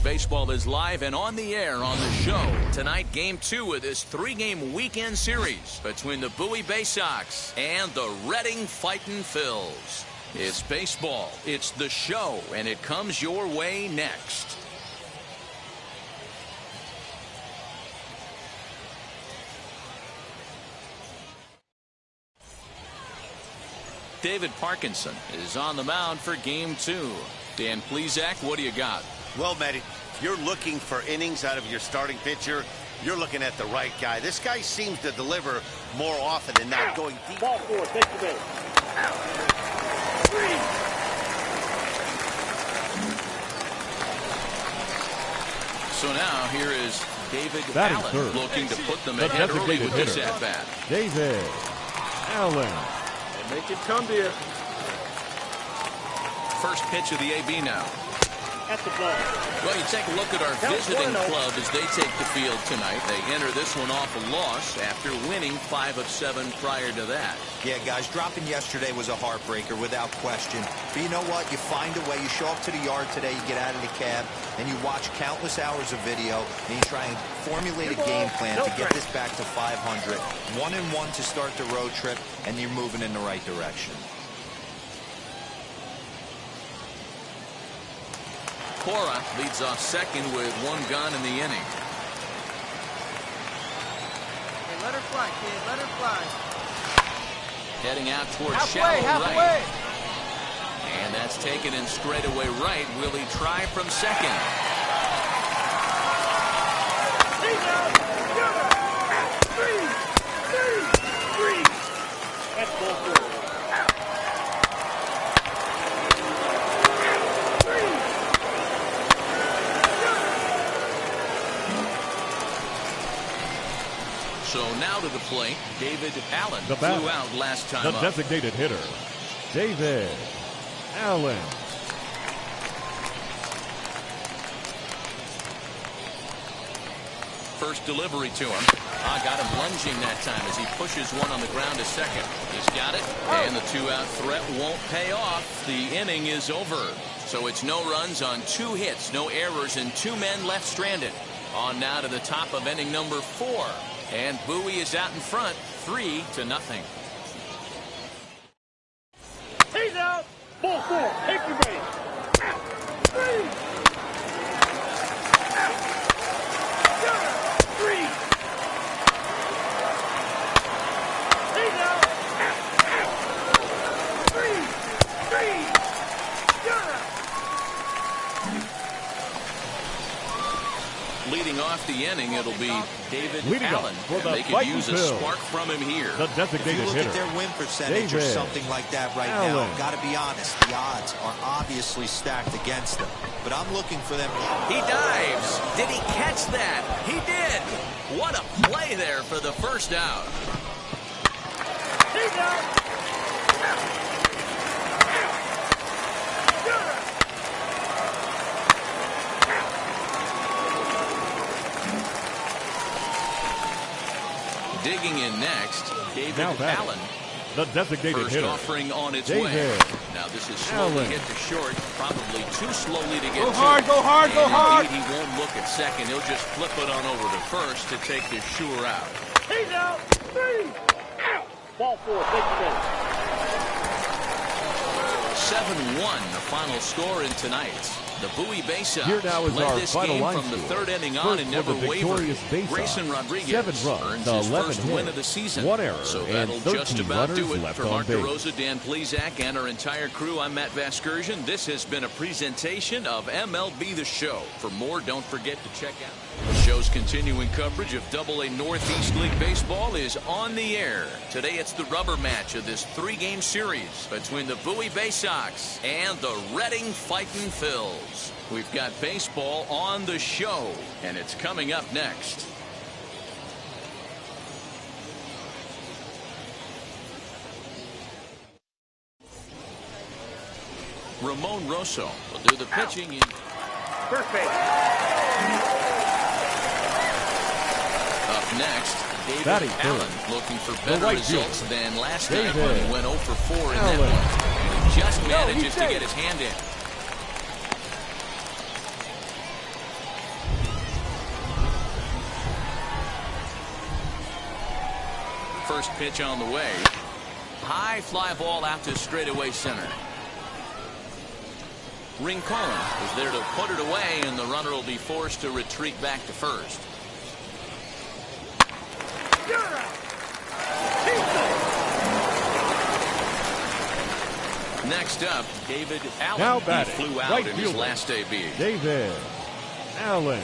League Baseball is live and on the air on the show. Tonight, Game 2 of this 3-game weekend series between the Bowie Bay Sox and the Reading Fightin' Phils. It's baseball, it's the show, and it comes your way next. David Parkinson is on the mound for Game 2. Dan Plesac, what do you got? Well, Matty, if you're looking for innings out of your starting pitcher, you're looking at the right guy. This guy seems to deliver more often than not, going deep. Ball 4, take the base. So now here is David Batting Allen third. looking to put them ahead early with this at-bat. David Allen. Make it come, dear. First pitch of the AB now. At the ball. Well, you take a look at our visiting club as they take the field tonight. They enter this one off a loss after winning 5 of 7 prior to that. Yeah, guys, dropping yesterday was a heartbreaker without question. But you know what? You find a way. You show up to the yard today, you get out of the cab, and you watch countless hours of video, and you try and formulate a game plan to get this back to 500. 1-1 to start the road trip, and you're moving in the right direction. Cora leads off second with 1 gun in the inning. Hey, let her fly, kid. Let her fly. Heading out towards shallow right. And that's taken in straightaway right. Will he try from second? That's ball 4. So now to the plate, David Allen flew out last time the up. Designated hitter, David Allen. First delivery to him. Got him lunging that time as he pushes one on the ground to second. He's got it, and the 2-out threat won't pay off. The inning is over. So it's no runs on 2 hits, no errors, and 2 men left stranded. On now to the top of inning number 4. And Bowie is out in front, 3-0. He's out. Ball 4. Take the base. Leading off the inning, it'll be David Leading Allen. for the They could use a Phils. spark from him here. The designated If you look hitter, at their win percentage or David something like that right Allen. now, got to be honest, the odds are obviously stacked against them. But I'm looking for them. He dives. Did he catch that? He did. What a play there for the first out. He's out. Digging in next, David Now batting, Allen. the designated First hitter, offering on its David way. Now this is slowly Allen. hit to short, probably too slowly to get Go to. hard, go hard, go And hard. indeed, he won't look at second. He'll just flip it on over to first to take this sure out. He's out. 3 out. Ball 4. Take the base. 7-1, the final score in tonight's. The Bowie Bay Sox Here now is led our this final game line from the score. 3rd inning on First and for never the wavered. victorious Bay Sox, Grayson Rodriguez 7 runs, earns 11 his first win hits, of the season. 1 error, So and that'll 13 just about do runners it. left For on Mark base. DeRosa, Dan Plesac, and our entire crew, I'm Matt Vasgersian. This has been a presentation of MLB The Show. For more, don't forget to check out. The show's continuing coverage of AA Northeast League Baseball is on the air. Today it's the rubber match of this 3-game series between the Bowie Bay Sox and the Reading Fightin' Phils. We've got baseball on the show, and it's coming up next. Ramon Rosso will do the pitching in First base. Up next, David Batting Allen third. looking for better right results fielder, than last night David when he went 0 for 4 in that Allen. one. And he just manages he's to safe. get his hand in. first pitch on the way. High fly ball out to straightaway center. Rincon is there to put it away, and the runner will be forced to retreat back to first. Next up, David Allen. Now batting, he flew out right in fielder, his last debut. David Allen.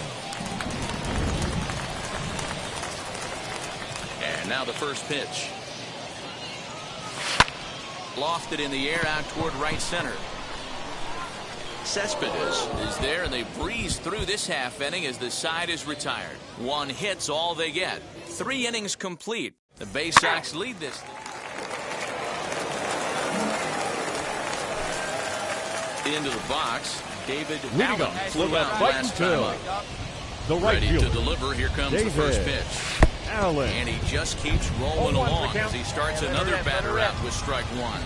And now the first pitch. Lofted in the air out toward right center. Cespedes is there, and they breeze through this half inning as the side is retired. 1 hit's all they get. 3 innings complete. The Bay Sox lead this. Into the box, David Allen flew out last time up. The right Ready fielder, to deliver. Here comes David the first pitch. Allen. And he just keeps rolling along as he starts another batter out with strike 1.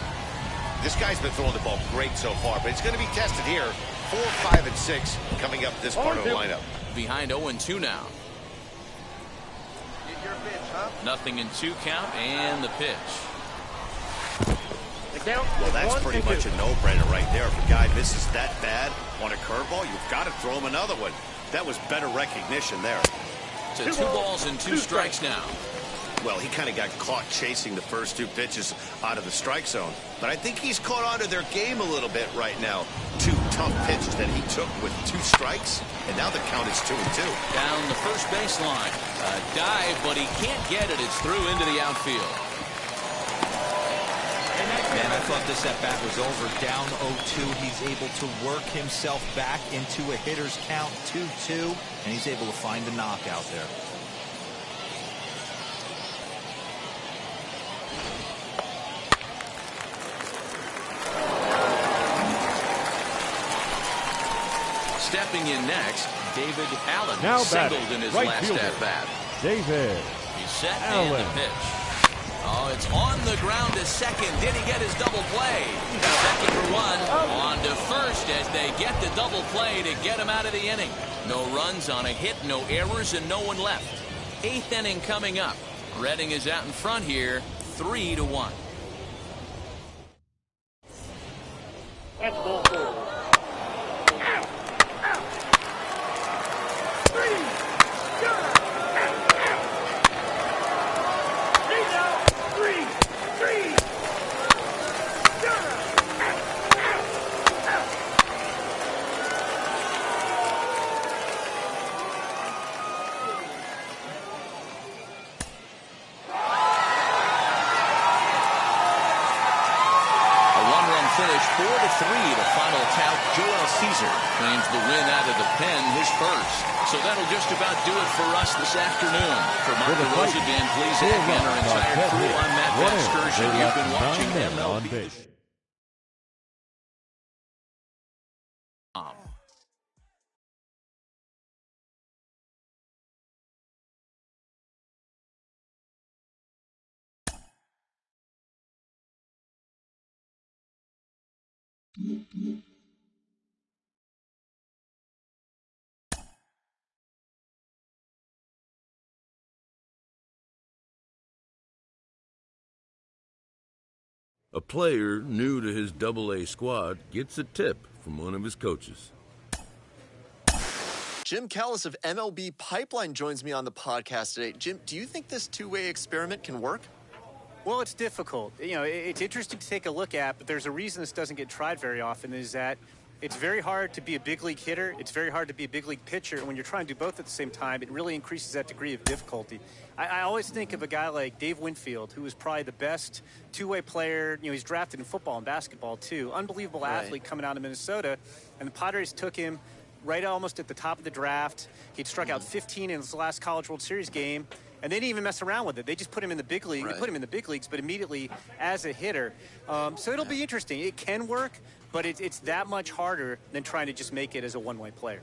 This guy's been throwing the ball great so far, but it's going to be tested here. 4, 5, and 6 coming up this part of the lineup. Behind 0-2 now. Get your pitch, huh? Nothing in 2 count, and the pitch. Well, that's pretty much a no-brainer right there. If a guy misses that bad on a curveball, you've got to throw him another one. That was better recognition there. So 2 balls and 2 strikes now. Well, he kind of got caught chasing the first 2 pitches out of the strike zone. But I think he's caught onto their game a little bit right now. 2 tough pitches that he took with 2 strikes, and now the count is 2-2. Down the first baseline. A dive, but he can't get it. It's through into the outfield. Man, I thought this at-bat was over. Down 0-2. He's able to work himself back into a hitter's count, 2-2, and he's able to find the knockout there. Stepping in next, David Allen Now singled batting, in his right last fielder, at-bat. David He's set Allen. and the pitch. Oh, it's on the ground to second. Did he get his double play? Second for 1. On to first as they get the double play to get him out of the inning. No runs on a hit, no errors, and no one left. 8th inning coming up. Redding is out in front here, 3-1. That's ball 4. Finish 4-3 the final tout. Joel Caesar claims the win out of the pen, his first. So that'll just about do it for us this afternoon. For Mark DeRosa, Dan Plesac, and our entire crew, I'm Matt Vasgersian. You've been watching MLB. A player new to his Double-A squad gets a tip from one of his coaches. Jim Callis of MLB Pipeline joins me on the podcast today. Jim, do you think this two-way experiment can work? Well, it's difficult. You know, it's interesting to take a look at, but there's a reason this doesn't get tried very often, is that it's very hard to be a big league hitter. It's very hard to be a big league pitcher. And when you're trying to do both at the same time, it really increases that degree of difficulty. I always think of a guy like Dave Winfield, who was probably the best two-way player. You know, he's drafted in football and basketball, too. Unbelievable athlete coming out of Minnesota. And the Padres took him right almost at the top of the draft. He'd struck out 15 in his last College World Series game. And they didn't even mess around with it. They just put him in the big league. They put him in the big leagues, but immediately as a hitter. So it'll be interesting. It can work, but it's that much harder than trying to just make it as a one-way player.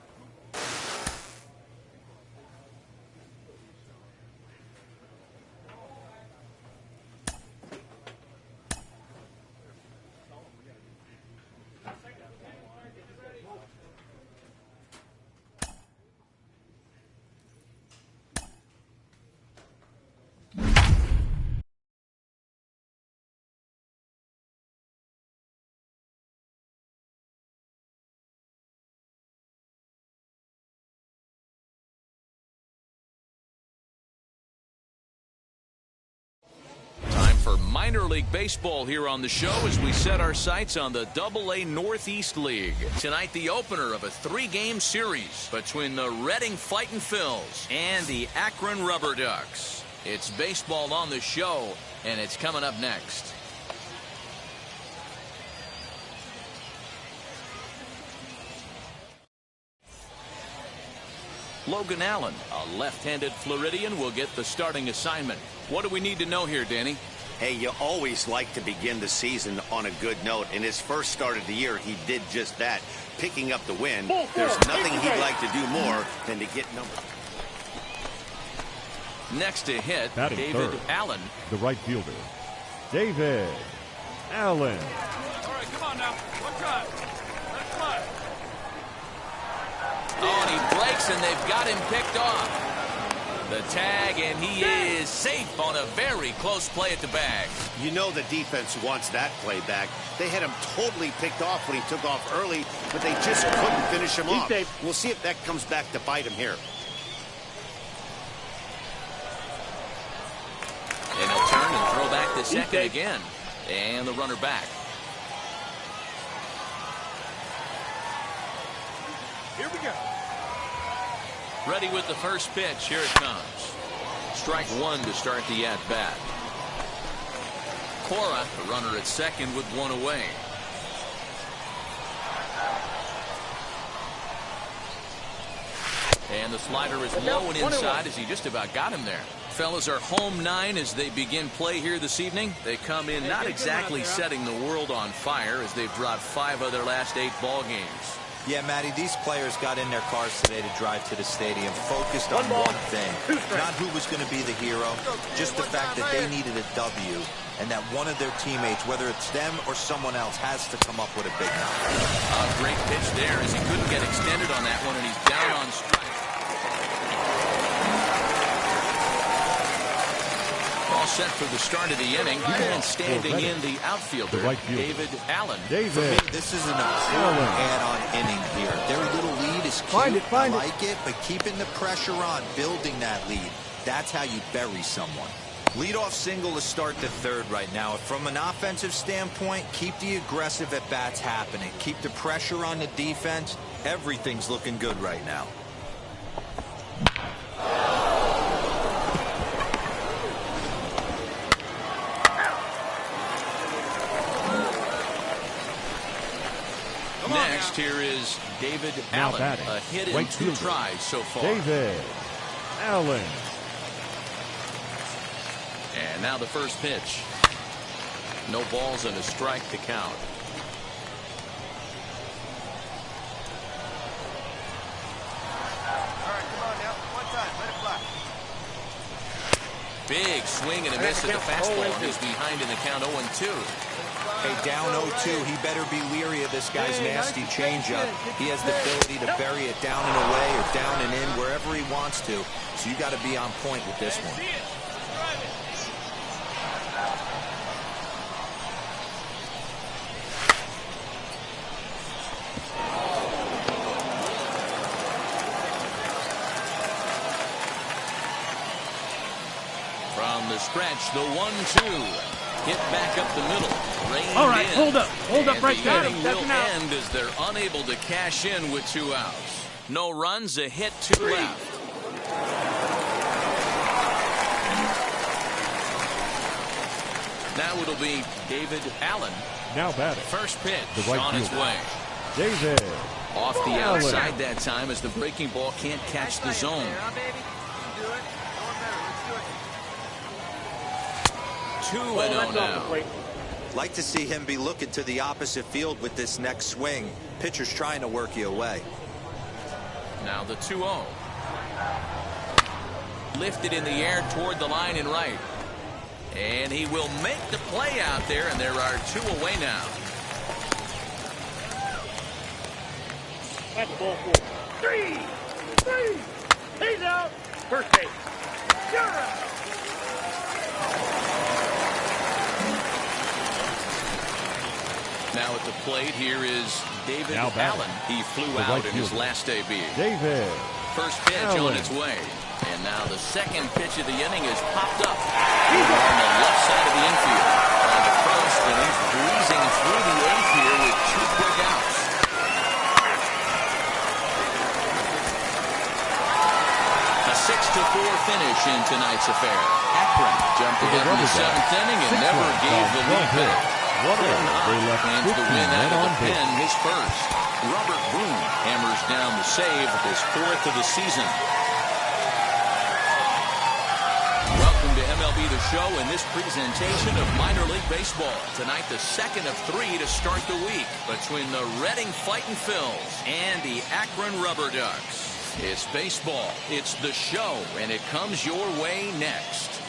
minor league baseball here on the show as we set our sights on the AA Northeast League. Tonight, the opener of a 3-game series between the Reading Fightin' Phils and the Akron Rubber Ducks. It's baseball on the show, and it's coming up next. Logan Allen, a left-handed Floridian, will get the starting assignment. What do we need to know here, Danny? Hey, you always like to begin the season on a good note. In his first start of the year, he did just that, picking up the win. There's nothing he'd like to do more than to get numbers. Next to hit, Batting David third, Allen. the right fielder, David Allen. All right, come on now. One time. Let's fly. Oh, and he breaks, and they've got him picked off. The tag, and he is safe on a very close play at the bag. You know the defense wants that play back. They had him totally picked off when he took off early, but they just couldn't finish him off. We'll see if that comes back to bite him here. And he'll turn and throw back to second again. And the runner back. Here we go. Ready with the first pitch. Here it comes. Strike one to start the at-bat. Cora, the runner at second with one away. And the slider is low and inside as he just about got him there. Fellas are home 9 as they begin play here this evening. They come in not exactly setting the world on fire as they've dropped 5 of their last 8 ball games. Yeah, Matty, these players got in their cars today to drive to the stadium focused on one thing. Not who was going to be the hero, just the fact that they needed a W and that one of their teammates, whether it's them or someone else, has to come up with a big number. A great pitch there as he couldn't get extended on that one, and he's down on strike. All set for the start of the inning, and standing in the outfielder, David Allen. For me, this is an important add-on inning here. Their little lead is cute, I like it, but keeping the pressure on, building that lead, that's how you bury someone. Leadoff single to start the third right now. From an offensive standpoint, keep the aggressive at-bats happening. Keep the pressure on the defense. Everything's looking good right now. Next, here is David Allen. A hit in 2 tries so far. David Allen. And now the first pitch. No balls and a strike to count. All right, come on now. One time. Let it fly. Big swing and a miss at the fastball. He's behind in the count 0-2. Hey, down 0-2, he better be leery of this guy's nasty changeup. He has the ability to bury it down and away or down and in wherever he wants to. So you got to be on point with this one. From the stretch, the 1-2. Hit back up the middle. All right, hold up right there. The inning will end as they're unable to cash in with 2 outs. No runs, a hit, 2 left. Now it'll be David Allen. Now batting. First pitch right on its fielder, way. David Off the Allen. outside that time as the breaking ball can't catch the zone. Do it. Going better. Let's do it. 2-0 now. Like to see him be looking to the opposite field with this next swing. Pitcher's trying to work you away. Now the 2-0. Lifted in the air toward the line and right. And he will make the play out there, and there are 2 away now. That's ball 4. 3. He's out. First base. You're out. Now at the plate, here is David Now batting. Allen. He flew The out right in his fielder, last AB. David first pitch on its way. And now the second pitch of the inning is popped up. Over on the left side of the infield. On the first, and he's breezing through the eighth here with 2 quick outs. A 6-4 finish in tonight's affair. Akron jumped ahead in the 7th inning and never gave the lead back. Plans the win out of the pen, his first. Robert Boone hammers down the save, his 4th of the season. Welcome to MLB The Show and this presentation of minor league baseball. Tonight, the second of 3 to start the week between the Reading Fightin' Phils and the Akron Rubber Ducks. It's baseball, it's The Show, and it comes your way next.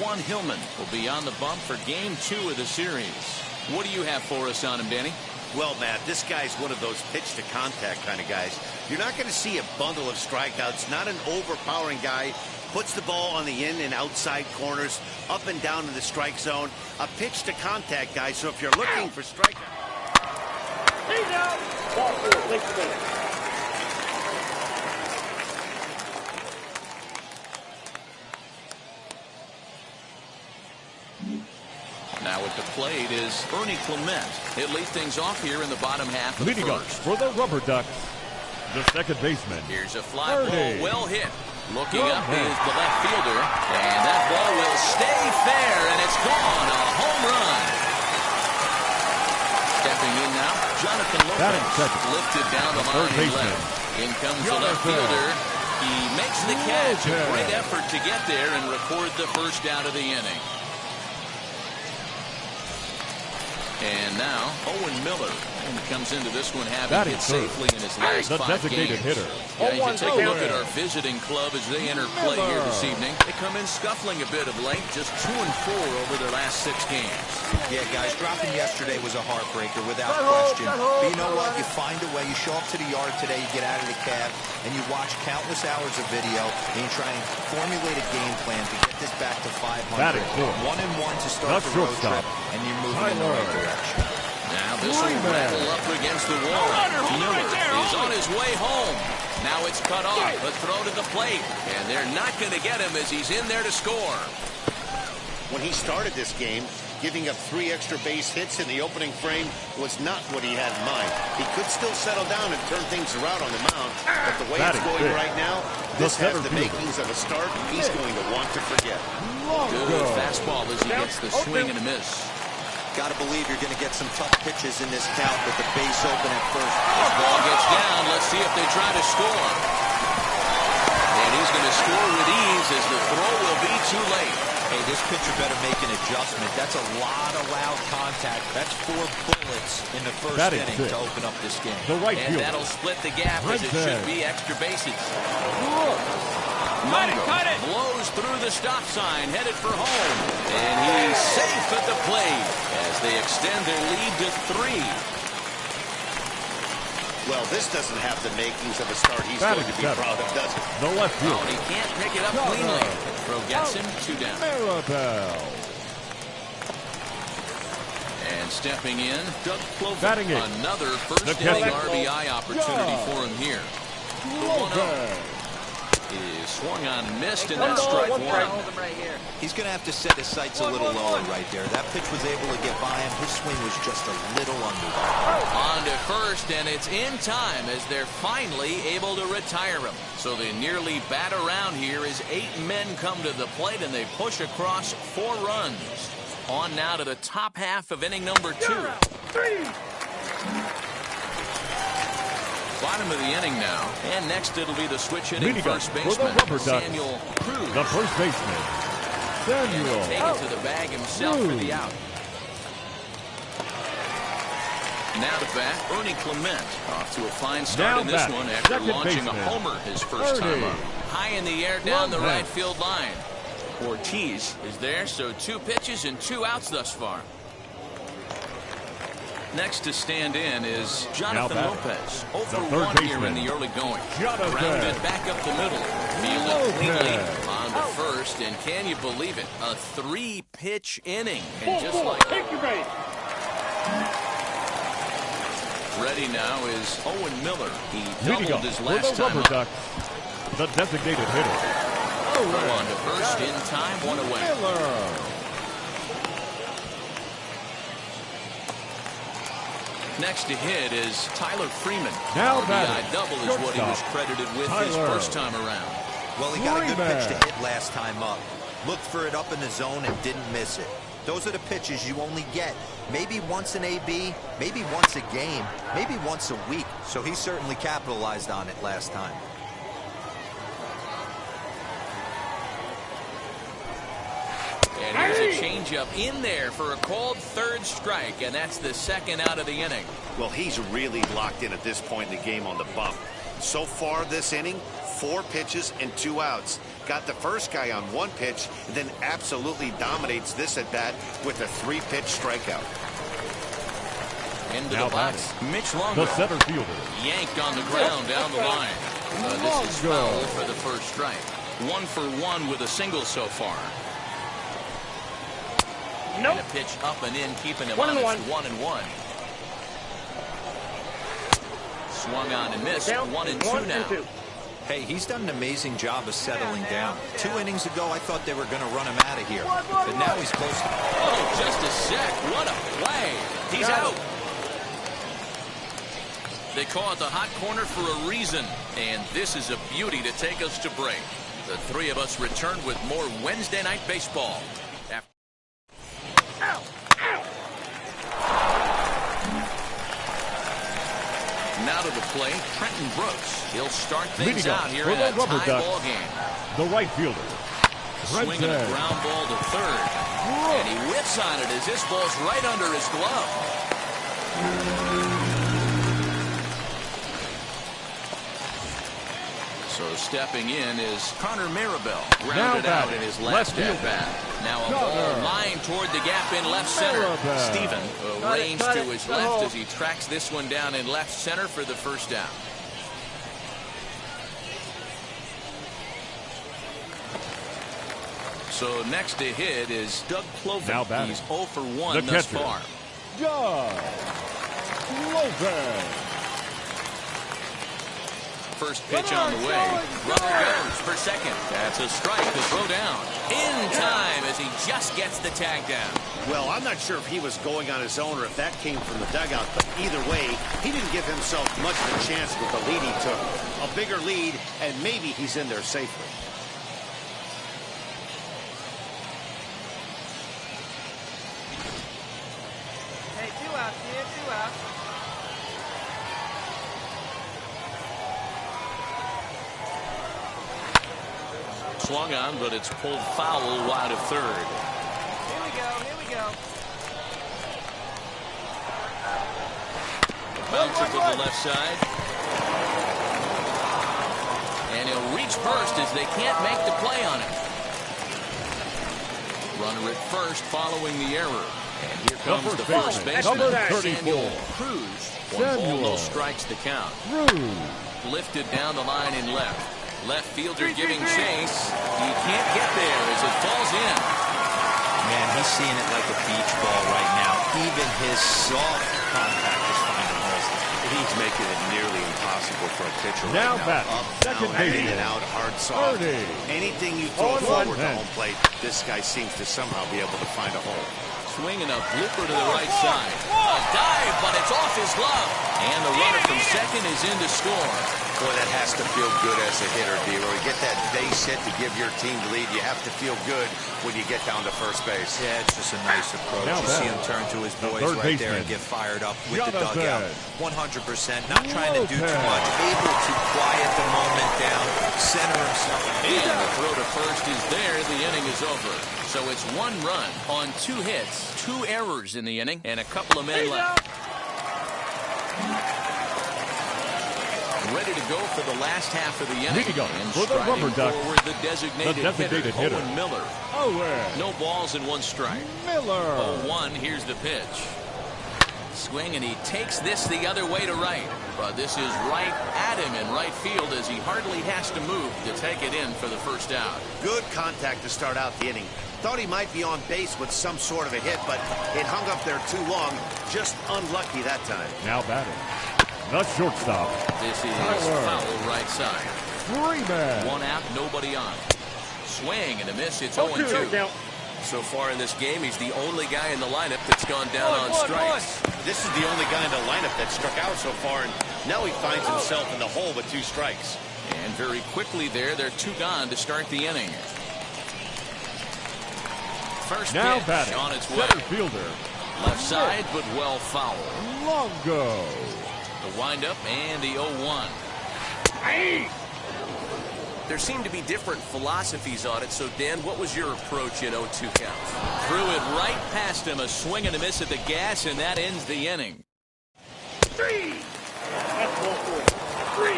Juan Hillman will be on the bump for Game 2 of the series. What do you have for us on him, Danny? Well, Matt, this guy's one of those pitch-to-contact kind of guys. You're not going to see a bundle of strikeouts, not an overpowering guy. Puts the ball on the in and outside corners, up and down in the strike zone. A pitch-to-contact guy, so if you're looking for strikeouts... He's out. Ball 4, 6 minutes. Now at the plate is Ernie Clement. He'll lead things off here in the bottom half of the Leading up first. for the Rubber Ducks, the second baseman. Here's a fly ball, Ernie. well hit. Looking up is the left fielder, and that ball will stay fair, and it's gone. A home run. Stepping in now, Jonathan Lopez. Lifted down the line and left. In comes the left fielder. He makes the catch. A great effort to get there and record the first out of the inning. And now, Owen Miller comes into this one having hit safely in his last 5 designated games. hitter. Yeah, you can take a look at our visiting club as they enter play here this evening. They come in scuffling a bit of late, just 2-4 over their last 6 games. Yeah, guys, dropping yesterday was a heartbreaker without question. But you know what? You find a way. You show up to the yard today, you get out of the cab, and you watch countless hours of video, and you try and formulate a game plan to get this back to 500. 1-1 to start the road trip, and you're moving in the right direction. Now this will rattle up against the wall. Miller is on his way home. Now it's cut off. A throw to the plate. And they're not going to get him as he's in there to score. When he started this game, giving up 3 extra base hits in the opening frame was not what he had in mind. He could still settle down and turn things around on the mound, but the way it's going right now, this has the makings of a start he's going to want to forget. Good fastball as he gets the swing and a miss. Got to believe you're going to get some tough pitches in this count with the base open at first. This ball gets down. Let's see if they try to score. And he's going to score with ease as the throw will be too late. Hey, this pitcher better make an adjustment. That's a lot of loud contact. That's 4 bullets in the first inning to open up this game. And that'll split the gap as it should be extra bases. Mungo blows through the stop sign, headed for home. And he's safe at the plate as they extend their lead to 3. Well, this doesn't have the makings of a start he's going to be proud of, does it? The left field. Oh, and he can't pick it up cleanly. Throw gets him, 2 down. And stepping in, Doug Clover. Another first inning RBI opportunity for him here. The 1-0 is swung on and missed, and that's strike 1. He's going to have to set his sights a little lower right there. That pitch was able to get by him. His swing was just a little under. On to first, and it's in time as they're finally able to retire him. So they nearly bat around here as 8 men come to the plate, and they push across 4 runs. On now to the top half of inning number 2. Bottom of the inning now, and next it'll be the switch hitting first baseman, Samuel Cruz. The first baseman, Samuel. Take it to the bag himself for the out. Now to bat, Ernie Clement. Off to a fine start in this one after launching a homer his first time up. High in the air down the right field line. Ortiz is there, so 2 pitches and 2 outs thus far. Next to stand in is Jonathan Lopez. Over 1 here in the early going. Grounded back up the middle. Fielded cleanly on on to first, and can you believe it? A 3-pitch inning. And just like Take your base. ready now is Owen Miller. He Leading doubled up his for last the time Rubber up. Ducks, the designated hitter. Go on to first in time, one away. Miller. Next to hit is Tyler Freeman. Now RBI batting, double is what he was shortstop, credited with his Tyler. first time around. Well, he got a good Freeman. pitch to hit last time up. Looked for it up in the zone and didn't miss it. Those are the pitches you only get maybe once an AB, maybe once a game, maybe once a week. So he certainly capitalized on it last time. And here's a changeup in there for a called third strike, and that's the second out of the inning. Well, he's really locked in at this point in the game on the bump. So far this inning, 4 pitches and 2 outs. Got the first guy on 1 pitch, and then absolutely dominates this at bat with a 3-pitch strikeout. Into Now the box, batting, Mitch the Longo. center fielder. Yanked on the ground down the line. This is Longo. foul for the first strike. 1 for 1 with a single so far. Nope. And a pitch up and in, keeping him 1-1. honest. 1-1. Swung on and missed. Down 1-2 now. 1-2. Hey, he's done an amazing job of settling down. 2 innings ago, I thought they were going to run him out of here. But now he's close to... Oh, just a sec. What a play. He's out. They call it the hot corner for a reason. And this is a beauty to take us to break. The three of us return with more Wednesday Night Baseball. Now to the plate, Trenton Brooks. He'll start things Leading out up here for in the a Rubber tie Ducks, ball game. the right fielder. Swinging a Trenton. ground ball to third. And he whips on it as this ball's right under his glove. So stepping in is Connor Maribel. Grounded out in his last at-bat. Now a ball lined toward the gap in left center. Maribel. Steven arranged to his left as he tracks this one down in left center for the first down. So next to hit is Doug Cloven. Now batting, He's 0 for 1 the thus catcher. far. Doug Cloven. First pitch on the way. Runner goes for second. That's a strike to throw down. In time as he just gets the tag down. Well, I'm not sure if he was going on his own or if that came from the dugout, but either way, he didn't give himself much of a chance with the lead he took. A bigger lead, and maybe he's in there safely. Hey, 2 outs, kid, 2 outs. Swung on, but it's pulled foul wide of third. Here we go, here we go. Bounce it to the left side. And he'll reach first as they can't make the play on it. Runner at first following the error. And here comes the first baseman, number 34. Samuel Cruz. 1 ball, no strikes to count. Cruz. Lifted down the line in left. Left fielder giving chase. He can't get there as it falls in. Man, he's seeing it like a beach ball right now. Even his soft contact is finding holes. He's making it nearly impossible for a pitcher Now right now. batting, Up, second down, in baseman, and out, hard, soft. Ernie. Anything you throw 0-1 forward to pitch. home plate, this guy seems to somehow be able to find a hole. Swinging a blooper to the right side. A dive, but it's off his glove. And the runner from second is in to score. Boy, that has to feel good as a hitter, D. When you get that base hit to give your team the lead, you have to feel good when you get down to first base. Yeah, it's just a nice approach. Now You see him back, turn to his the boys third right there baseman, and get fired up with the Jonathan dugout. 100%. Not trying to do too Lopez. much. Able to quiet the moment down, center himself. And the throw to first is there. The inning is over. So it's 1 run on 2 hits, 2 errors in the inning, and a couple of men left. Ready to go for the last half of the inning. Leading up And for the striding Rubber Ducks, forward, the designated hitter, Owen Miller. Owen No balls and 1 strike. Miller. 0-1, here's the pitch. Swing, and he takes this the other way to right. But this is right at him in right field as he hardly has to move to take it in for the first out. Good contact to start out the inning. Thought he might be on base with some sort of a hit, but it hung up there too long. Just unlucky that time. Now batting. The shortstop. This is foul right side. Freeman. One out, nobody on. Swing and a miss. It's 0-2. So far in this game, he's the only guy in the lineup that's gone down on strikes. This is the only guy in the lineup that struck out so far, and now he finds himself in the hole with 2 strikes. And very quickly there, they're 2 gone to start the inning. First now pitch batting. On its way. Center fielder. Left side, but well foul. Longo. The windup and the 0-1. There seem to be different philosophies on it. So, Dan, what was your approach in 0-2 counts? Threw it right past him. A swing and a miss at the gas, and that ends the inning. 3. That's ball 4. 3.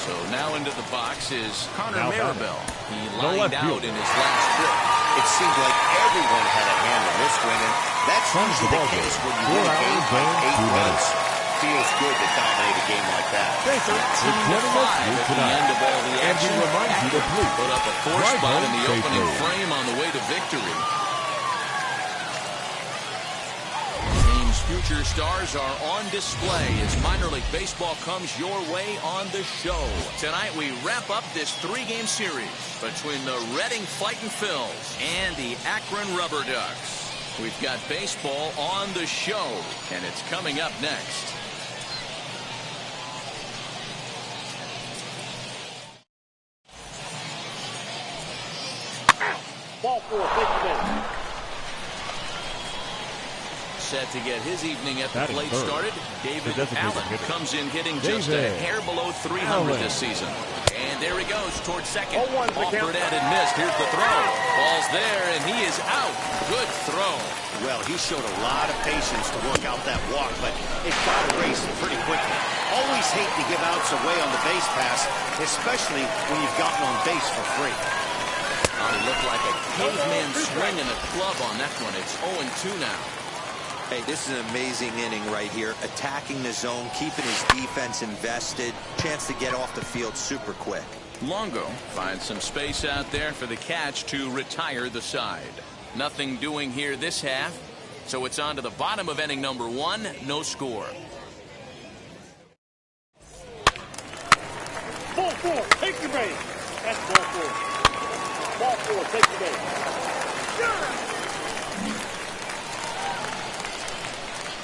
So now into the box is Connor Now Maribel. He lined left out field. in his last trip. It seemed like everyone had a hand in this win, and that's usually the case when you win a game by 8 runs. Feels good to dominate a game like that. Thanks for 5 joining us at the end of all the And we action. remind you to please Put up a 4 drive spot home in the safely. opening frame on the way to victory. Team's future stars are on display as minor league baseball comes your way on the show. Tonight we wrap up this 3-game series between the Reading Fightin' Phils and the Akron Rubber Ducks. We've got baseball on the show, and it's coming up next. Ball 4. Take the base. Set to get his evening at the Batting plate third. started. David The designated Allen hitter. comes in hitting just a David hair below 300 Allen. this season. And there he goes towards second. 0-1's the count. Offered at and missed. Here's the throw. Ball's there, and he is out. Good throw. Well, he showed a lot of patience to work out that walk, but it got erased pretty quickly. Always hate to give outs away on the base pass, especially when you've gotten on base for free. Oh, he looked like a caveman swinging a club on that one. It's 0-2 now. Hey, this is an amazing inning right here. Attacking the zone, keeping his defense invested. Chance to get off the field super quick. Longo finds some space out there for the catch to retire the side. Nothing doing here this half, so it's on to the bottom of inning number 1. No score. Ball 4. Take the base. That's ball 4. Ball 4. Take the base.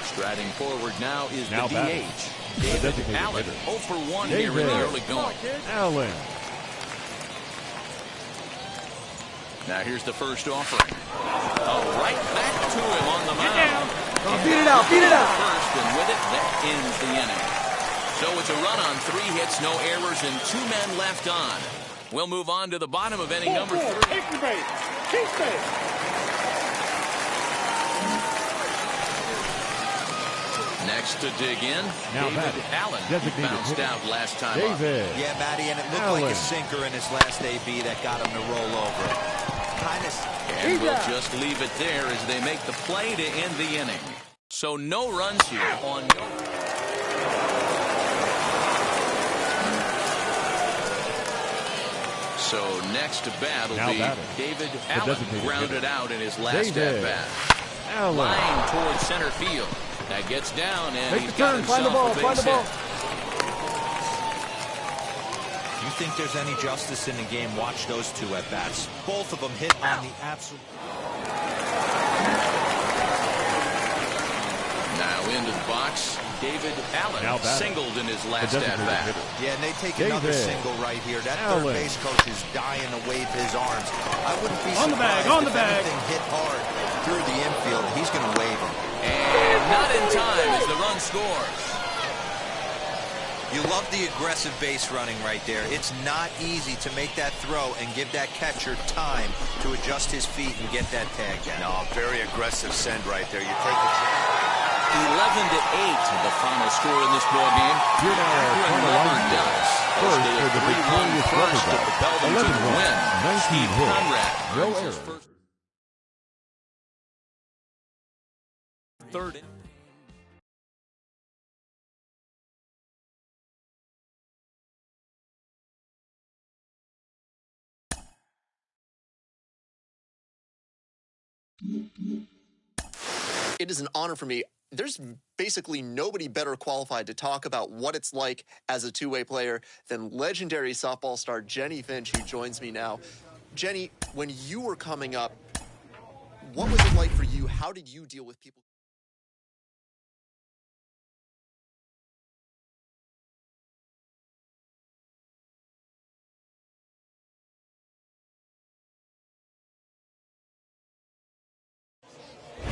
Striding forward now is Now the batting. DH. The David designated Allen, hitter. 0 for 1 here in the David early going. Allen. Now here's the first offering. Right back to him on the mound. Beat it out, beat it out. First, and with it, that ends the inning. So it's a run on 3 hits, no errors, and 2 men left on. We'll move on to the bottom of inning Ball number 4. 3. Take the base. Keep base. Next to dig in, Now David batting. Allen Designated bounced hitter. out last time up. David Yeah, Matty, and it looked Allen. like a sinker in his last AB that got him to roll over. Kind of. And we'll just leave it there as they make the play to end the inning. So no runs here on no. So next to bat will Now be batting. David The Allen, designated grounded hitter. out in his last David at-bat. Allen. Line towards center field. That gets down, and Make he's the got turn, find the himself ball, a find base the ball. hit. You think there's any justice in the game? Watch those 2 at bats. Both of them hit on the absolute. Now into the box, David Allen Now batting. singled in his The last designated at-bat. hitter. Yeah, and they take another David single right here. That Allen. third base coach is dying to wave his arms. I wouldn't be On the bag, surprised on the if bag. anything hit hard through the infield. He's going to wave him. And not in time as the run scores. You love the aggressive base running right there. It's not easy to make that throw and give that catcher time to adjust his feet and get that tag down. No, very aggressive send right there. You take a chance. 11-8, the final score in this ball game. Here now are Akron final Rubber lines. Ducks. First They for the 3-1 victorious first Rubber to propel them to 11 the win. runs, 19 Steve hits, Conrad no earns his errors. first. third inning. It is an honor for me. There's basically nobody better qualified to talk about what it's like as a two-way player than legendary softball star Jenny Finch, who joins me now. Jenny, when you were coming up, what was it like for you? How did you deal with people?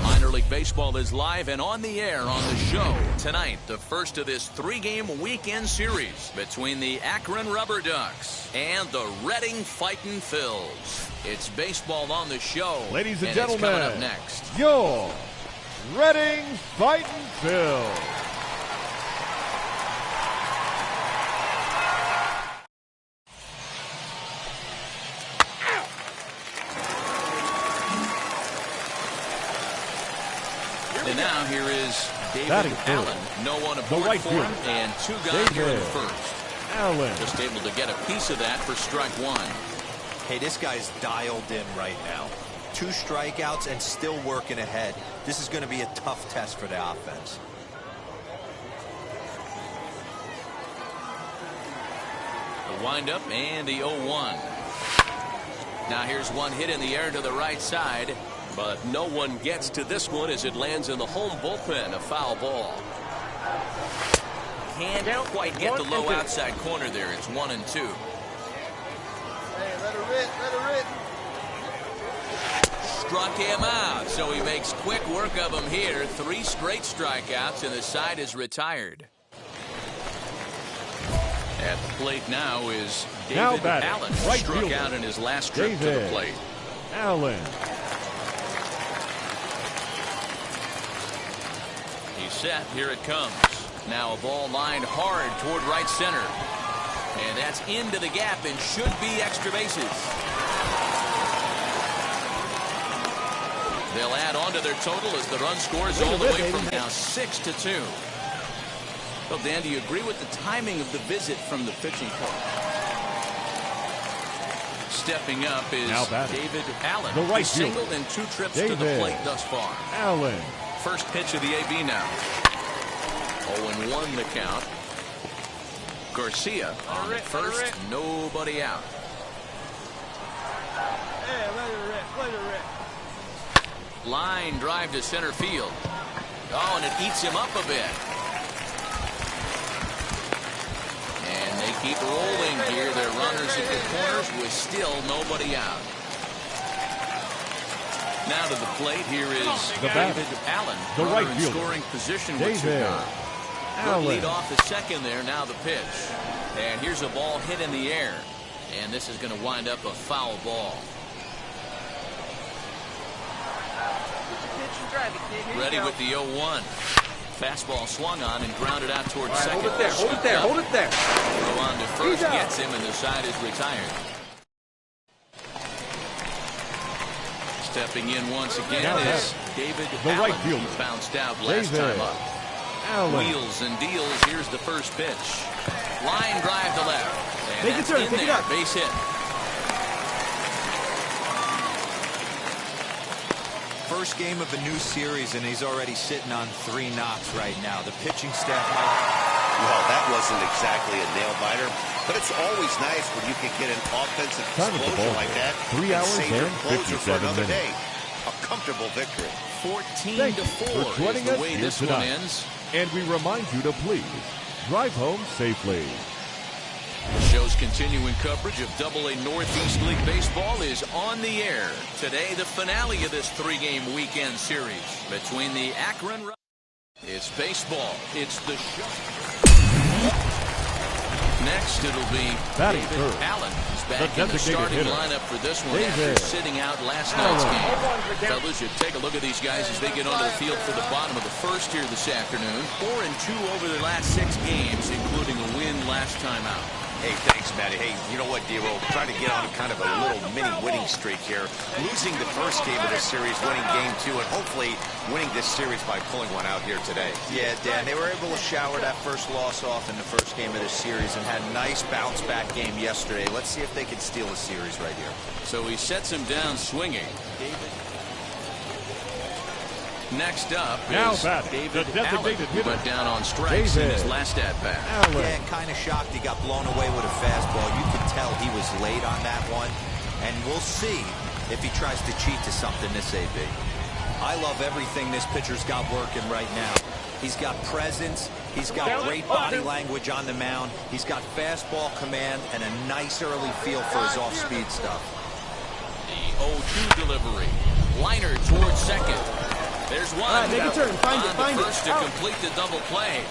Minor League Baseball is live and on the air on the show tonight. The first of this three-game weekend series between the Akron Rubber Ducks and the Reading Fightin' Phils. It's baseball on the show. Ladies and it's gentlemen, coming up next. Your Reading Fightin' Phils. And now here is David Allen. No one aboard right for him, fielder. and two guys here in the David first. Allen. Just able to get a piece of that for strike one. Hey, this guy's dialed in right now. 2 strikeouts and still working ahead. This is going to be a tough test for the offense. The windup and the 0-1. Now here's one hit in the air to the right side. But no one gets to this one as it lands in the home bullpen, a foul ball. Can't quite get the low outside corner there. It's 1-2. Hey, let her rip, let her rip. Struck him out, so he makes quick work of him here. 3 straight strikeouts, and the side is retired. At the plate now is David Allen, who right struck fielder. out in his last trip to the plate. Allen. He's set. Here it comes. Now a ball lined hard toward right center. And that's into the gap and should be extra bases. They'll add on to their total as the run scores all the way from now 6-2. Well, Dan, do you agree with the timing of the visit from the pitching coach? Stepping up is David Allen, the right who singled in 2 trips to the plate thus far. Allen. First pitch of the AB now. 0-1 the count. Garcia on at first, nobody out. Hey, let her rip, let her rip. Line drive to center field. Oh, and it eats him up a bit. And they keep rolling here. Their runners at the corners with still nobody out. Now to the plate, here is David Allen. The right in fielder. scoring position with 2 down. Good lead off the second there. Now the pitch. And here's a ball hit in the air. And this is going to wind up a foul ball. Ready with the 0-1. Fastball swung on and grounded out towards second. Hold it there, hold it there, hold it there. Throw on to first, gets him, and the side is retired. Stepping in once again is David Allen. Right fielder. He bounced out last time up. Allen. Wheels and deals. Here's the first pitch. Line drive to left. And Take it, that's sir. in Take it there. up. Base hit. First game of a new series, and he's already sitting on 3 knocks right now. The pitching staff might... Well, that wasn't exactly a nail-biter, but it's always nice when you can get an offensive explosion like that 3 hours save your and closer for 57 another minutes. day. A comfortable victory. 14-4 for joining is the us way here this tonight. one ends. And we remind you to please drive home safely. The show's continuing coverage of AA Northeast League Baseball is on the air. Today, the finale of this 3-game weekend series between the Akron... It's baseball. It's the show. Next, it'll be Batting David first. Allen. He's The back in the designated starting hitter. lineup for this one David after sitting out last night's Allen. game. Fellas, you take a look at these guys as they get onto the field for the bottom of the first here this afternoon. 4-2 over their last 6 games, including a win last time out. Hey, thanks, Matty. Hey, you know what, D-Roll? Trying to get on kind of a little mini winning streak here. Losing the first game of this series, winning game 2, and hopefully winning this series by pulling one out here today. Yeah, Dan, they were able to shower that first loss off in the first game of this series and had a nice bounce-back game yesterday. Let's see if they can steal a series right here. So he sets him down swinging. Next up is David Allen, who went down on strikes in his last at-bat. Yeah, kind of shocked he got blown away with a fastball. You can tell he was late on that one. And we'll see if he tries to cheat to something this AB. I love everything this pitcher's got working right now. He's got presence. He's got great body language on the mound. He's got fastball command and a nice early feel for his off-speed stuff. The 0-2 delivery. Liner towards second. There's one. All right, make a turn. Find it. Find it. First to complete the double play.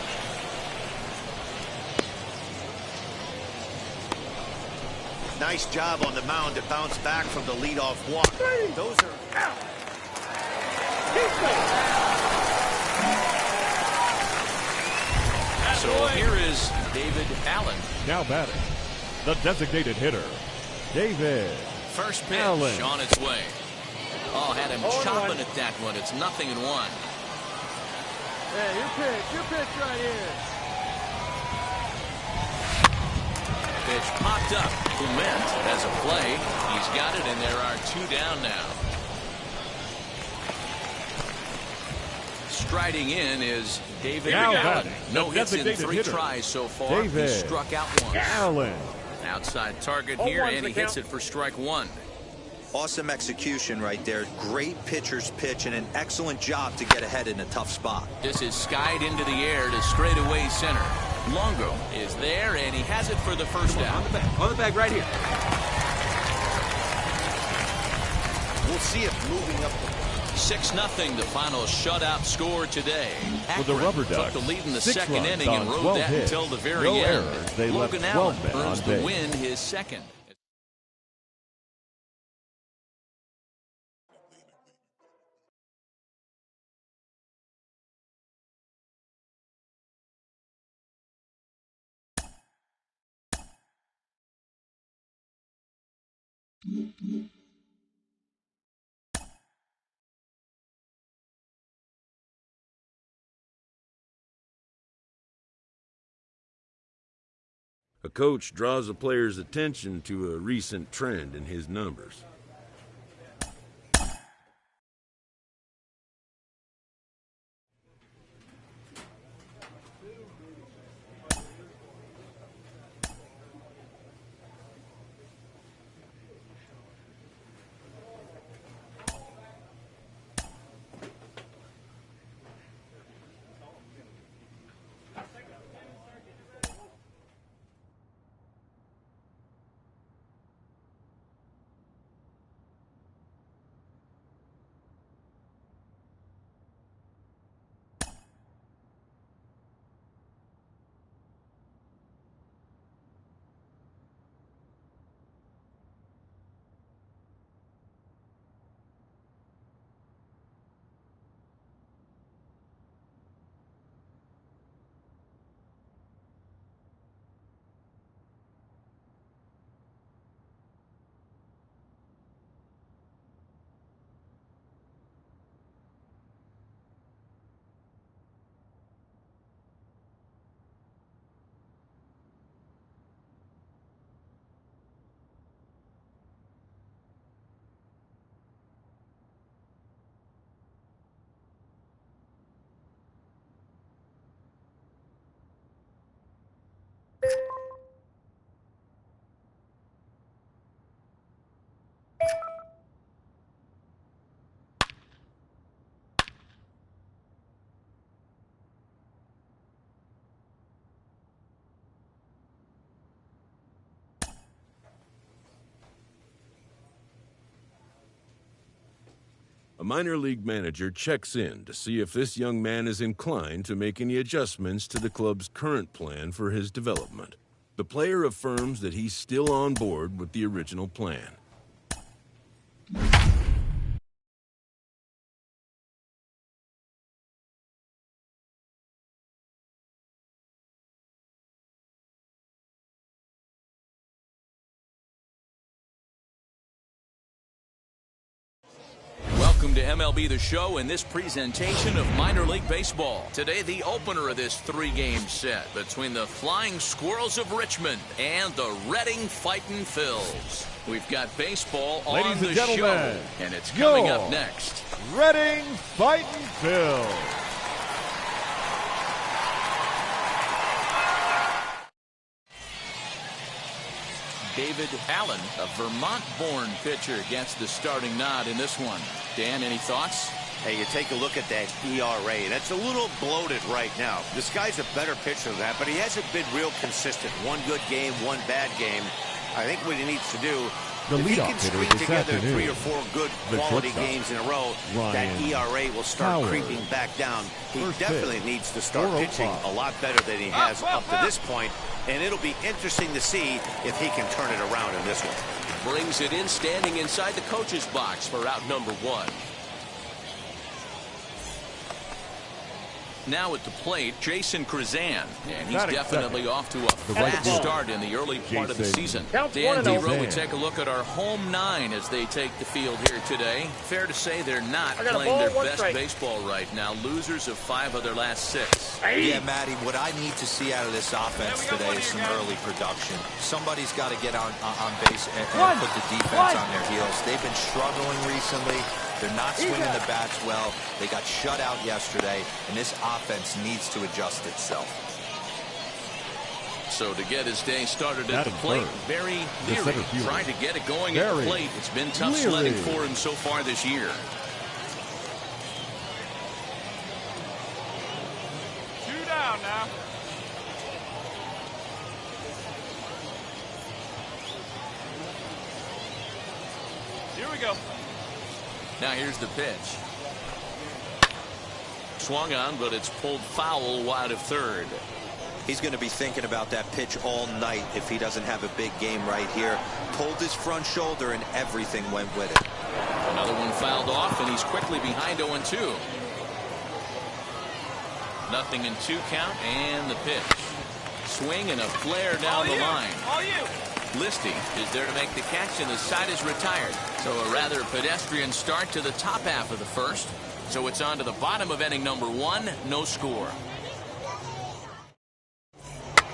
Nice job on the mound to bounce back from the leadoff walk. Those are out. So here is David Allen. Now batting, the designated hitter, David First pitch Allen. on its way. Oh, had him chopping at that one. It's 0-1. Hey, your pitch right here. Pitch popped up. Clement has a play. He's got it, and there are 2 down now. Striding in is David Allen. No hits in 3 tries so far. He struck out once. Allen. Outside target here, and he hits it for strike 1. Awesome execution right there. Great pitcher's pitch and an excellent job to get ahead in a tough spot. This is skied into the air to straightaway center. Longo is there, and he has it for the first out. On the bag right here. We'll see if moving up. 6-0, the final shutout score today. With the Rubber Ducks, took the lead in the 6 second runs inning on and rode 12 that hits. until the very No end. errors. They Logan left Allen 12 men earns on the base. win, his second. A coach draws a player's attention to a recent trend in his numbers. A minor league manager checks in to see if this young man is inclined to make any adjustments to the club's current plan for his development. The player affirms that he's still on board with the original plan. welcome to MLB The Show and this presentation of minor league baseball. Today, the opener of this three-game set between the Flying Squirrels of Richmond and the Reading Fightin' Phils. We've got baseball on the show, and it's coming up next. Reading Fightin' Phils. David Allen, a Vermont-born pitcher, gets the starting nod in this one. Dan, any thoughts? Hey, you take a look at that ERA. That's a little bloated right now. This guy's a better pitcher than that, but he hasn't been real consistent. One good game, one bad game. I think what he needs to do, The if he leadoff can hitter string this together afternoon, 3 or 4 good the quality shortstop, games in a row, Ryan that ERA will start Howard. creeping back down. He First definitely pitch, needs to start 4:05. pitching a lot better than he has up to this point, and it'll be interesting to see if he can turn it around in this one. Brings it in, standing inside the coach's box for out number 1. Now at the plate, Jason Krazan, and he's Batting definitely second. off to a right fast field. start in the early part of the Jason. season. Counts Dan 1-0. Dero, we take a look at our home 9 as they take the field here today. Fair to say they're not I got a playing ball, their one best strike. baseball right now. Losers of 5 of their last 6. Yeah, Matty, what I need to see out of this offense today is some early production. Somebody's got to get on base and put the defense on their heels. They've been struggling recently. They're not swinging the bats well. They got shut out yesterday, and this offense needs to adjust itself. So to get his day started at Batting the plate, third. Barry The Leary center fielder. trying to get it going at the Barry plate. It's been tough Leary. sledding for him so far this year. Two down now. Here we go. Now here's the pitch. Swung on, but it's pulled foul wide of third. He's going to be thinking about that pitch all night if he doesn't have a big game right here. Pulled his front shoulder and everything went with it. Another one fouled off, and he's quickly behind 0-2. Nothing in 2 count, and the pitch. Swing and a flare down the line. All you. Listy is there to make the catch, and the side is retired. So a rather pedestrian start to the top half of the first. So it's on to the bottom of inning number 1, no score.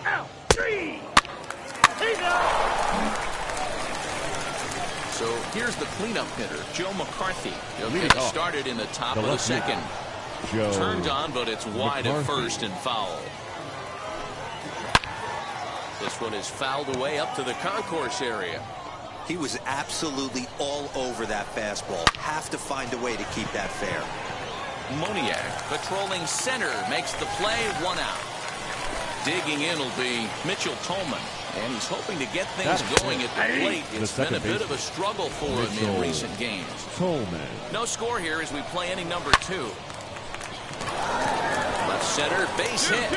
Out. 3. He's out. So here's the cleanup hitter, Joe Mccarthy. He'll Lead get it off. started in the top The of the left fielder, second. Joe Turned on, but it's wide at McCarthy. first and foul. This one is fouled away up to the concourse area. He was absolutely all over that fastball. Have to find a way to keep that fair. Moniak, patrolling center, makes the play, 1 out. Digging in will be Mitchell Tolman, and he's hoping to get things going at the plate. The It's been a second bit of a baseman, struggle for him in Mitchell recent games. Tolman. No score here as we play inning number 2. Left center, base hit.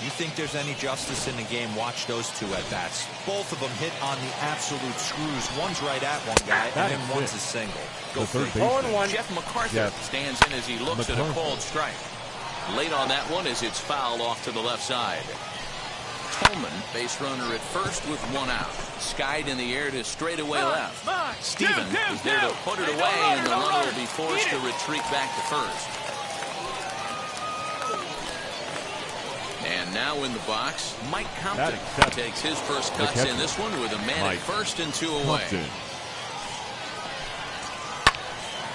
You think there's any justice in the game? Watch those 2 at-bats. Both of them hit on the absolute screws. One's right at one guy, and then one's a single. The third figure. baseman, Jeff McCarthy Jeff stands in as he looks at a McCarthy. called strike. Late on that one as it's fouled off to the left side. Tolman, base runner at first with 1 out. Skied in the air to straightaway left. Steven is there to put it away, and the runner will be forced to retreat back to first. And now in the box, Mike Compton takes his first cuts in this one with a man at first and 2 away. Compton.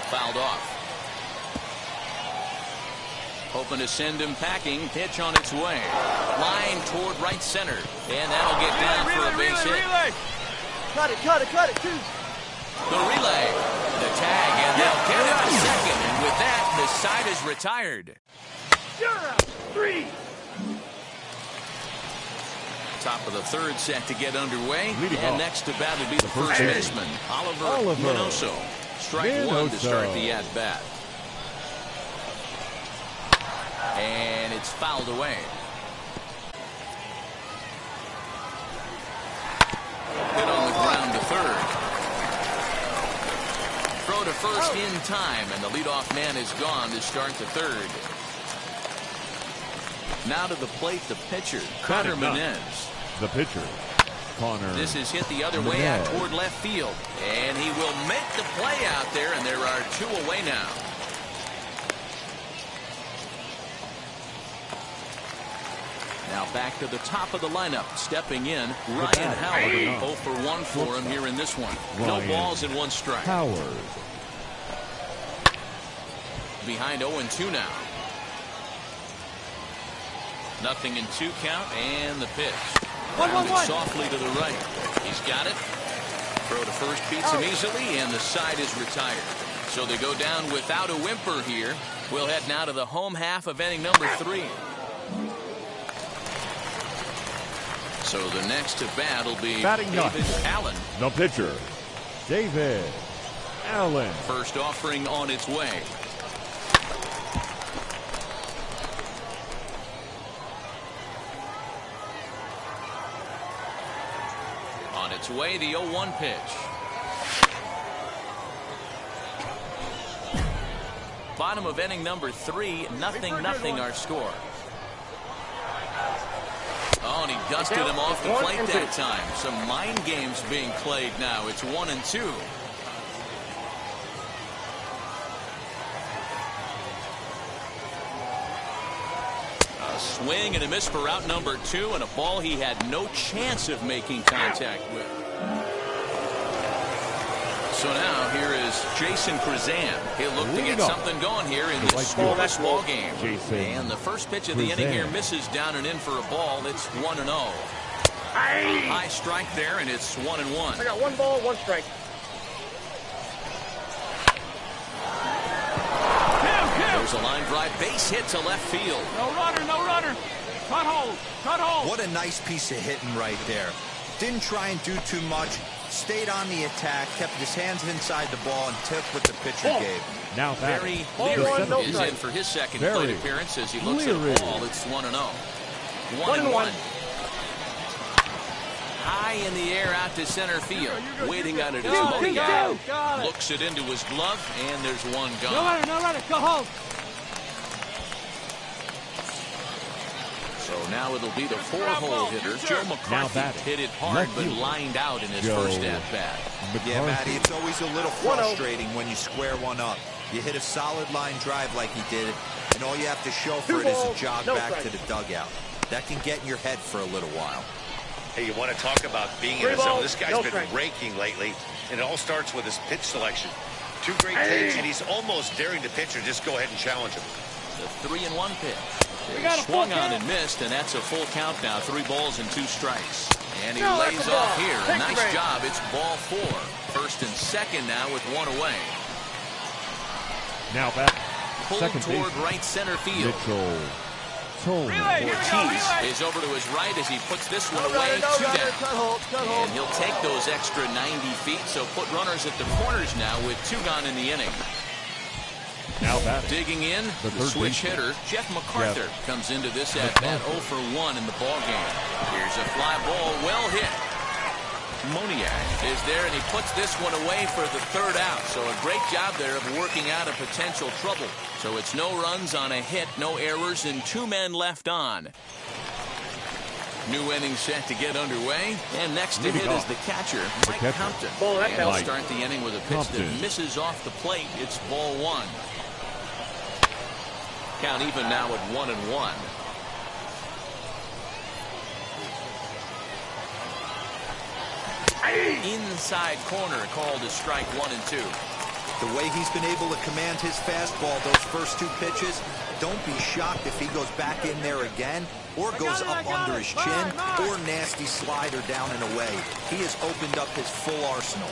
Fouled off. Hoping to send him packing. Pitch on its way. Line toward right center. And that'll get down for a base hit. Cut it, 2. The relay. The tag, and they'll get him a second. And with that, the side is retired. You're out. 3. Top of the third set to get underway. Leading And off. next to bat will be the first base. baseman, Oliver Oliver Minoso. Strike 1 to start the at-bat. And it's fouled away. Hit on the ground to third. Throw to first in time, and the leadoff man is gone to start the third. Now to the plate, the pitcher, Connor Menez. The pitcher, Connor. This is hit the other way out toward left field. And he will make the play out there, and there are 2 away now. Now back to the top of the lineup. Stepping in, Ryan Howard. 0 for 1 for him here in this one. No balls and 1 strike. Howard. Behind 0-2 now. 0-2 count, and the pitch. Grounded softly to the right. He's got it. Throw to first beats him easily, and the side is retired. So they go down without a whimper here. We'll head now to the home half of inning number 3. So the next to bat will be David Allen. The pitcher, David Allen. First offering on its way. On its way, the 0-1 pitch. Bottom of inning number 3, 0-0 our score. Oh, and he dusted him off the plate that time. Some mind games being played now. It's 1-2. A swing and a miss for out number 2, and a ball he had no chance of making contact with. So now here is Jason Krazan. He'll look to get something going here in this scoreless ball game. And the first pitch of the inning here misses down and in for a ball. It's 1-0. High strike there, and it's 1-1. I got 1 ball, 1 strike. There's a line drive base hit to left field. No runner, no runner. Cut hold, cut hold. What a nice piece of hitting right there. Didn't try and do too much. Stayed on the attack, kept his hands inside the ball, and took what the pitcher gave. Now Barry Leary is in for his second plate appearance as he looks at the ball. It's 1-0. 1-1. High in the air out to center field. Waiting on it is Moniak. Looks it into his glove, and there's 1 gone. No runner, go home. So now it'll be the 4-hole hitter. Joe McCarthy hit it hard but lined out in his first at-bat. Yeah, Matty, it's always a little frustrating when you square one up. You hit a solid line drive like he did, and all you have to show for it is a jog back to the dugout. That can get in your head for a little while. Hey, you want to talk about being in a zone? This guy's been raking lately, and it all starts with his pitch selection. 2 great takes, and he's almost daring the pitcher just go ahead and challenge him. The 3-1 pitch. Swung on and missed, and that's a full count now. 3 balls and 2 strikes. And he lays off here. A nice job. It's ball 4. First and second now with 1 away. Now back. Pulled toward right center field. Ortiz is over to his right as he puts this one away. 2 down. And he'll take those extra 90 feet, so put runners at the corners now with 2 gone in the inning. Now batting. Digging in, the switch hitter, Jeff McCarthy comes into this at-bat 0 for 1 in the ball game. Here's a fly ball, well hit. Moniak is there, and he puts this one away for the 3rd out. So a great job there of working out a potential trouble. So it's no runs on a hit, no errors, and 2 men left on. New inning set to get underway, and next to hit is the catcher, Mike Compton. And he'll start the inning with a pitch that misses off the plate. It's ball 1. Count even now at 1-1. Inside corner called a strike 1 and 2. The way he's been able to command his fastball those first 2 pitches, don't be shocked if he goes back in there again or goes up under his chin or nasty slider down and away. He has opened up his full arsenal.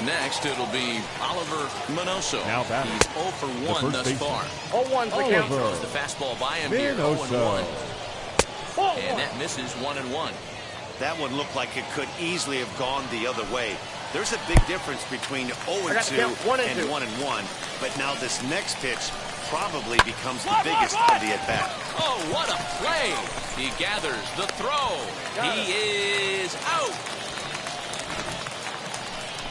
Next, it'll be Oliver Minoso. Now batting. He's 0 for 1 thus far. 0-1 the count. Throws the fastball by him here. 0-1. And that misses 1-1. That one looked like it could easily have gone the other way. There's a big difference between 0-2 and 1-1. But now this next pitch probably becomes the biggest of the at-bat. Oh, what a play. He gathers the throw. He is out.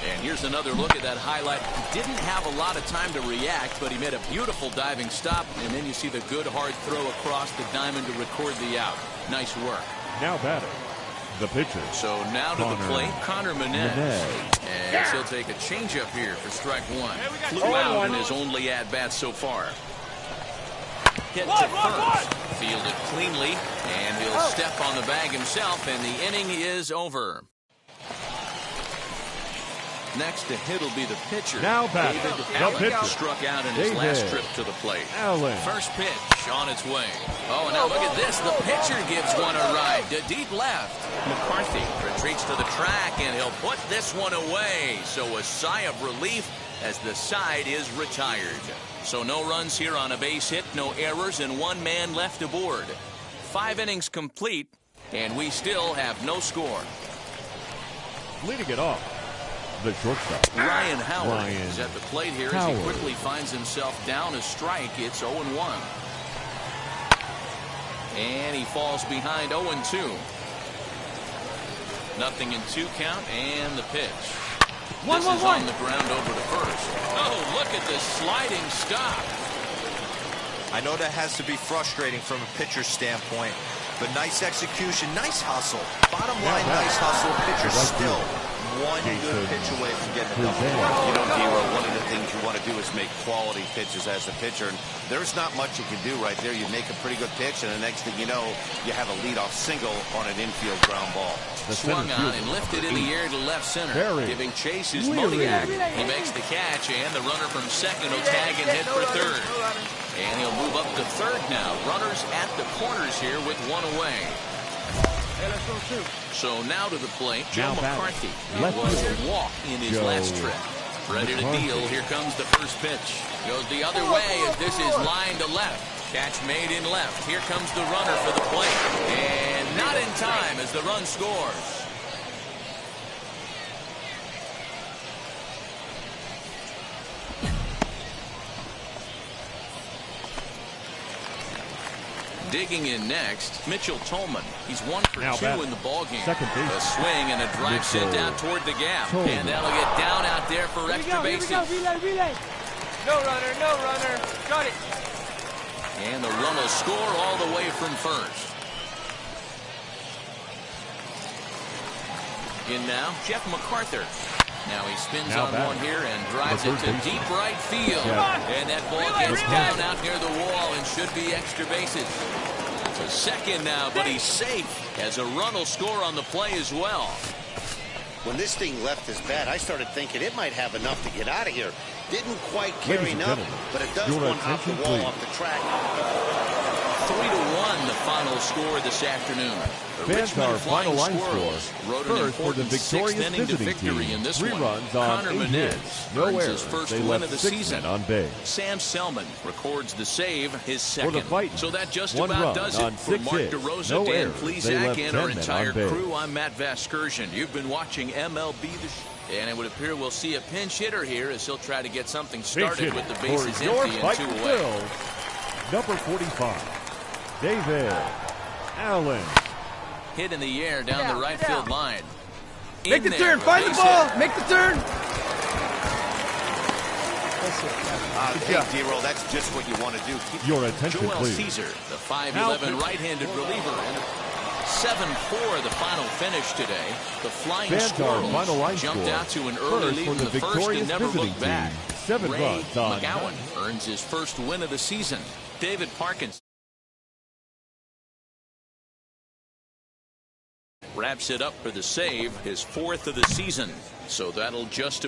And here's another look at that highlight. Didn't have a lot of time to react, but he made a beautiful diving stop. And then you see the good hard throw across the diamond to record the out. Nice work. Now batting, the pitcher. So now to the plate, Connor Menez. And he'll take a changeup here for strike one. Flew out in his only at-bat so far. Hit to first. Fielded cleanly, and he'll step on the bag himself, and the inning is over. Next to hit will be the pitcher. Now back, Allen. the pitcher. Struck out in his last trip to the plate. Allen. First pitch on its way. Oh, and now look at this. The pitcher gives one a ride to deep left. McCarthy retreats to the track, and he'll put this one away. So a sigh of relief as the side is retired. So no runs here on a base hit, no errors, and one man left aboard. 5 innings complete, and we still have no score. Leading it off, the shortstop. Ryan Howard is at the plate here as he quickly finds himself down a strike. It's 0-1. And he falls behind 0-2. Nothing in 2 count, and the pitch. This is on the ground over to first. Oh, look at this sliding stop. I know that has to be frustrating from a pitcher's standpoint, but nice execution, nice hustle. Bottom line, nice hustle. Pitcher still one good pitch away from getting a double. You know, Dero, one of the things you want to do is make quality pitches as a pitcher, and there's not much you can do right there. You make a pretty good pitch, and the next thing you know, you have a leadoff single on an infield ground ball. Swung on and lifted in the air to left center. Giving chase is Moniak. He makes the catch, and the runner from second will tag and hit for third. And he'll move up to third now. Runners at the corners here with one away. So now to the plate, Joe McCarthy. It was a walk in his last trip. Ready to deal. Here comes the first pitch. Goes the other way as this is line to left. Catch made in left. Here comes the runner for the plate. And not in time as the run scores. Digging in next, Mitchell Tolman. He's 1 for 2 in the ballgame. A swing and a drive sent out toward the gap. And that'll get down out there for extra bases. Relay. No runner. Got it. And the run will score all the way from first. In now, Jeff McCarthy. Now he spins on one here and drives it to deep right field. And that ball gets down out near the wall and should be extra bases. To second now, but he's safe as a run will score on the play as well. When this thing left his bat, I started thinking it might have enough to get out of here. Didn't quite carry enough, but it does one off the wall, off the track. 3-1 the final score this afternoon. The Richmond Flying Squirrels wrote an important 6th inning to victory in this one. Connor Menez earns his first win of the season. Sam Selman records the save, his second. So that just about does it. For Mark DeRosa, Dan Plesac, and our entire crew, I'm Matt Vasgersian. You've been watching MLB The Show. And it would appear we'll see a pinch hitter here as he'll try to get something started with the bases empty and 2 away. Number 45, David Allen. Hit in the air down the right field line. Make the turn. Find the ball. Make the turn. Hey, D-Roll, that's just what you want to do. Your attention, Joel please. Caesar, the 5'11" right-handed reliever. And 7-4 the final finish today. The Flying Squirrels jumped out to an early lead in the first and never looked back. 7 Ray runs on McGowan earns his first win of the season. David Parkins wraps it up for the save, his 4th of the season. So that'll just